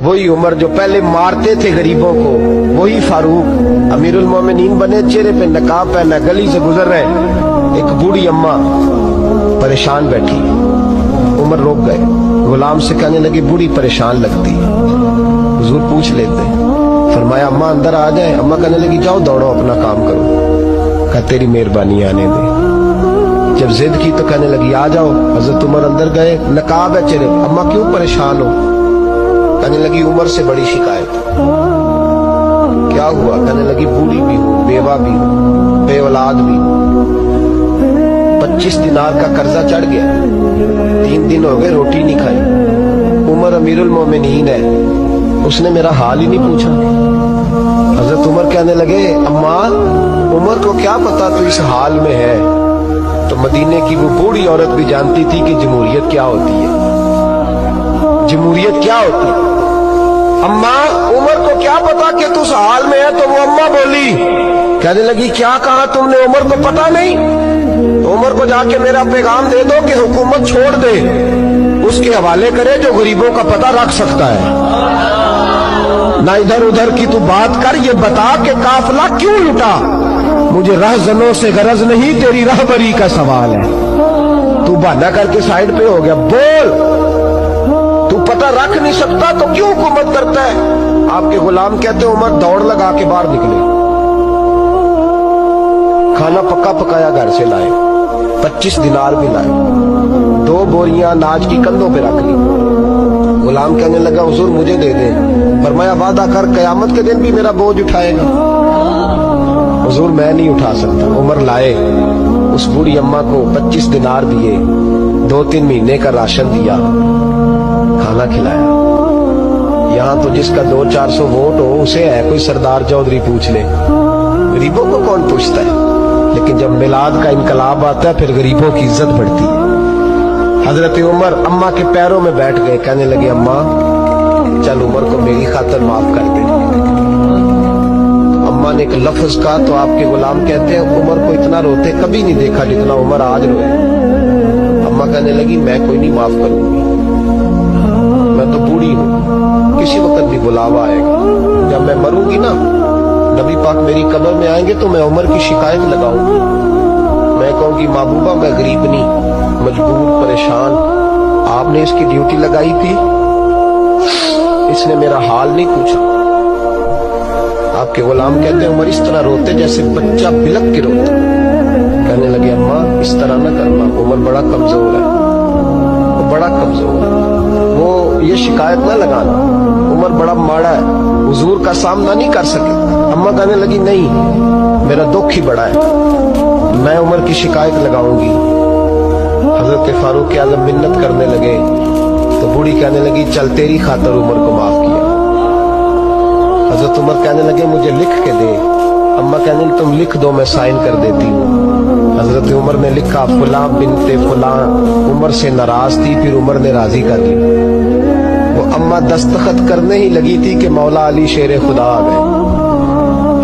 وہی عمر جو پہلے مارتے تھے غریبوں کو، وہی فاروق امیر المومنین بنے، چہرے پہ نقاب پہنا، گلی سے گزر رہے، ایک بوڑھی اماں پریشان بیٹھی، عمر روک گئے، غلام سے کہنے لگے بوڑھی پریشان لگتی، حضور پوچھ لیتے، فرمایا اماں اندر آ جائیں، اماں کہنے لگی جاؤ دوڑو اپنا کام کرو، کہا تیری مہربانی آنے دے، جب ضد کی تو کہنے لگی آ جاؤ، حضرت عمر اندر گئے، نقاب ہے چہرے، اماں کیوں پریشان ہو؟ کہنے لگی عمر سے بڑی شکایت، کیا ہوا؟ کہنے لگی بوڑھی بھی ہوں، بیوہ بھی ہوں، بے اولاد بھی ہوں، 25 دینار کا قرضہ چڑھ گیا، 3 دن ہو گئے روٹی نہیں کھائی، عمر امیر المومنین ہے، اس نے میرا حال ہی نہیں پوچھا۔ حضرت عمر کہنے لگے اماں عمر کو کیا پتا تو اس حال میں ہے؟ تو مدینے کی وہ بوڑھی عورت بھی جانتی تھی کہ جمہوریت کیا ہوتی ہے، جمہوریت کیا ہوتی ہے۔ اماں عمر کو کیا پتا کہ تو اس حال میں ہے؟ تو وہ اماں بولی، کہنے لگی کیا کہا تم نے؟ عمر کو پتا نہیں؟ تو عمر کو جا کے میرا پیغام دے دو کہ حکومت چھوڑ دے، اس کے حوالے کرے جو غریبوں کا پتہ رکھ سکتا ہے، نہ ادھر ادھر کی تو بات کر، یہ بتا کہ قافلہ کیوں لٹا؟ مجھے رہزنوں سے غرض نہیں، تیری رہبری کا سوال ہے۔ تو بہانہ کر کے سائیڈ پہ ہو گیا، بول، تو پتہ رکھ نہیں سکتا تو کیوں حکومت کرتا ہے؟ آپ کے غلام کہتے عمر دوڑ لگا کے باہر نکلے، کھانا پکا پکایا گھر سے لائے، 25 دینار بھی لائے، 2 بوریاں اناج کی کندھوں پہ رکھ لی۔ غلام کہنے لگا حضور مجھے دے دیں، فرمایا وعدہ کر قیامت کے دن بھی میرا بوجھ اٹھائے گا؟ حضور میں نہیں اٹھا سکتا۔ عمر لائے، اس بوڑھی اماں کو 25 دینار دیے، 2-3 مہینے کا راشن دیا، کھانا کھلایا۔ یہاں تو جس کا 200-400 ووٹ ہو اسے ہے کوئی سردار چودھری پوچھ لے، غریبوں کو کون پوچھتا ہے؟ لیکن جب میلاد کا انقلاب آتا ہے پھر غریبوں کی عزت بڑھتی ہے۔ حضرت عمر اماں کے پیروں میں بیٹھ گئے، کہنے لگے اماں چل عمر کو میری خاطر معاف کر دے۔ اماں نے ایک لفظ کہا تو آپ کے غلام کہتے ہیں عمر کو اتنا روتے کبھی نہیں دیکھا جتنا عمر آج روئے۔ اماں کہنے لگی میں کوئی نہیں معاف کروں گی، میں تو بوڑھی ہوں، کسی وقت بھی بلاوا آئے گا، جب میں مروں گی نا نبی پاک میری قبر میں آئیں گے تو میں عمر کی شکایت لگاؤں گی، میں کہوں گی محبوبہ میں غریب نہیں، مجبور پریشان، آپ نے اس کی ڈیوٹی لگائی تھی، اس نے میرا حال نہیں پوچھا۔ آپ کے غلام کہتے ہیں عمر اس طرح روتے جیسے بچہ بلک کے روتا۔ کہنے لگے اماں اس طرح نہ کرنا، عمر بڑا کمزور ہے، وہ بڑا کمزور ہے، وہ یہ شکایت نہ لگانا، عمر بڑا ماڑا ہے، حضور کا سامنا نہیں کر سکے۔ اماں کہنے لگی نہیں، میرا دکھ ہی بڑا ہے، میں عمر کی شکایت لگاؤں گی۔ حضرت فاروق اعظم منت کرنے لگے تو بوڑھی کہنے لگی چل تیری خاطر عمر کو معاف کیا۔ حضرت عمر کہنے لگے مجھے لکھ کے دے، اماں کہنے لگی تم لکھ دو میں سائن کر دیتی ہوں۔ حضرت عمر نے لکھا فلاں بنت فلاں عمر سے ناراض تھی، پھر عمر نے راضی کر لی۔ وہ اماں دستخط کرنے ہی لگی تھی کہ مولا علی شیر خدا آ گئے،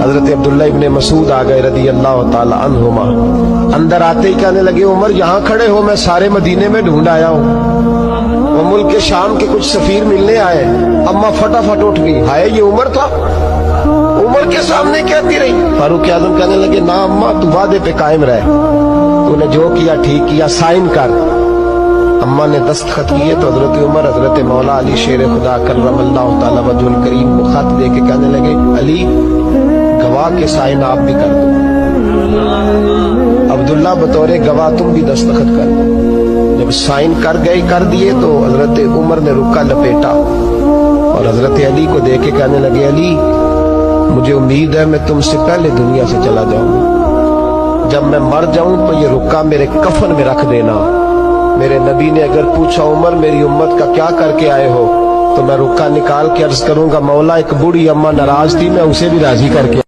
حضرت عبداللہ ابن مسعود آ گئے رضی اللہ تعالی عنہما۔ اندر آتے ہی کہنے لگے عمر یہاں کھڑے ہو، میں سارے مدینے میں ڈھونڈ آیا ہوں، وہ ملک شام کے کچھ سفیر ملنے آئے۔ اماں فٹافٹ اٹھ گئی، ہائے یہ عمر تھا، عمر کے سامنے کہتی رہی۔ فاروق اعظم کہنے لگے نا اماں تو وعدے پہ قائم رہے، تو نے جو کیا ٹھیک کیا، سائن کر۔ اماں نے دستخط کیے تو حضرت عمر حضرت مولا علی شیر خدا کرم اللہ تعالی وجہ الکریم کو خط دے کے کہنے لگے علی گواہ کے سائن آپ بھی کر دو، عبداللہ بطور گواہ تم بھی دستخط کر دو۔ جب سائن کر گئے کر دیے تو حضرت عمر نے رکا لپیٹا اور حضرت علی کو دے کے کہنے لگے علی مجھے امید ہے میں تم سے پہلے دنیا سے چلا جاؤں، جب میں مر جاؤں تو یہ رکا میرے کفن میں رکھ دینا۔ میرے نبی نے اگر پوچھا عمر میری امت کا کیا کر کے آئے ہو تو میں رکا نکال کے عرض کروں گا مولا ایک بوڑھی اماں ناراض تھی، میں اسے بھی راضی کر کے